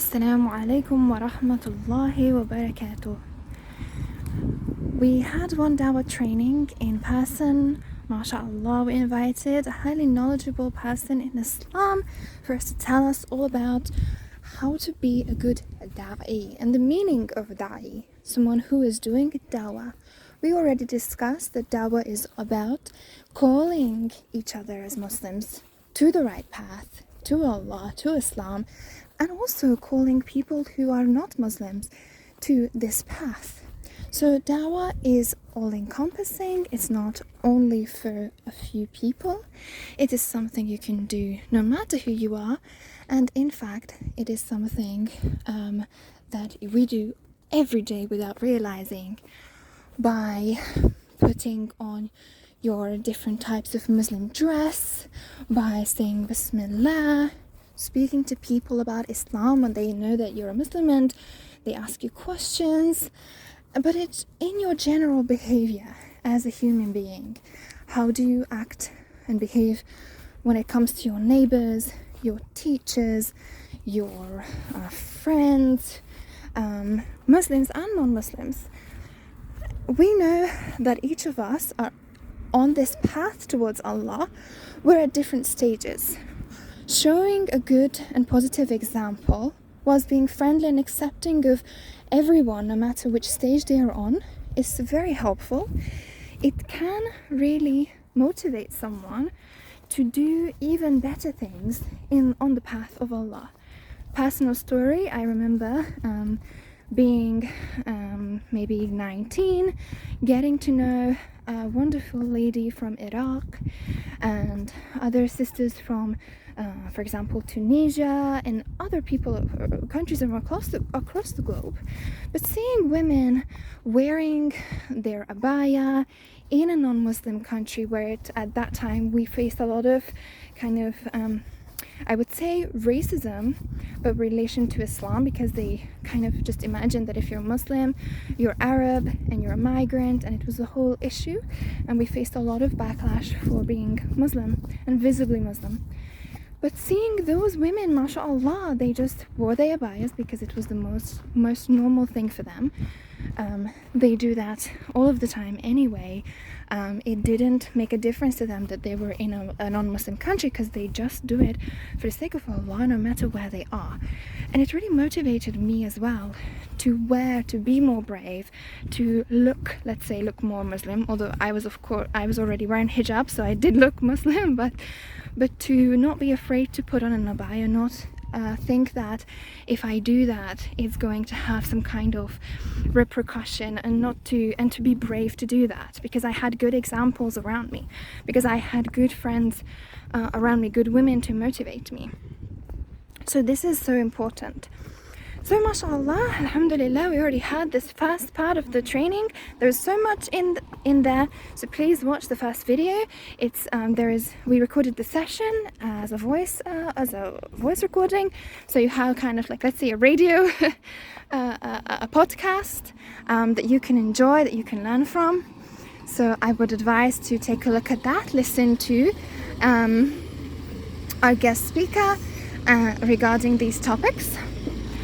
Asalamu alaykum wa rahmatullahi wa barakatuh. We had one Dawah training in person. MashaAllah, we invited a highly knowledgeable person in Islam for us to tell us all about how to be a good da'i and the meaning of da'i, someone who is doing dawah. We already discussed that dawah is about calling each other as Muslims to the right path, to Allah, to Islam, and also calling people who are not Muslims to this path. So dawah is all-encompassing. It's not only for a few people. It is something you can do no matter who you are. And in fact, it is something that we do every day without realizing, by putting on your different types of Muslim dress, by saying Bismillah, speaking to people about Islam when they know that you're a Muslim and they ask you questions. But it's in your general behavior as a human being. How do you act and behave when it comes to your neighbors, your teachers, your friends, Muslims and non-Muslims? We know that each of us are on this path towards Allah. We're at different stages. Showing a good and positive example whilst being friendly and accepting of everyone, no matter which stage they are on, is very helpful. It can really motivate someone to do even better things on the path of Allah. Personal story, I remember being maybe 19, getting to know a wonderful lady from Iraq and other sisters from for example, Tunisia and other people, countries from across the globe. But seeing women wearing their abaya in a non-Muslim country where at that time we faced a lot of kind of, I would say racism, but relation to Islam, because they kind of just imagined that if you're Muslim, you're Arab and you're a migrant, and it was a whole issue. And we faced a lot of backlash for being Muslim and visibly Muslim. But seeing those women, mashallah, they just wore their abayas because it was the most normal thing for them. They do that all of the time anyway. It didn't make a difference to them that they were in a non-Muslim country, because they just do it for the sake of Allah, no matter where they are. And it really motivated me as well to be more brave, to look more Muslim. Although I was already wearing hijab, so I did look Muslim, but to not be afraid to put on an abaya, not think that if I do that it's going to have some kind of repercussion, and to be brave to do that, because I had good examples around me, because I had good friends around me, good women to motivate me. So this is so important. So mashallah, alhamdulillah, we already had this first part of the training. There's so much in there, so please watch the first video. It's we recorded the session as a voice recording, so you have kind of like, let's say, a radio a podcast that you can enjoy, that you can learn from. So I would advise to take a look at that, listen to our guest speaker regarding these topics.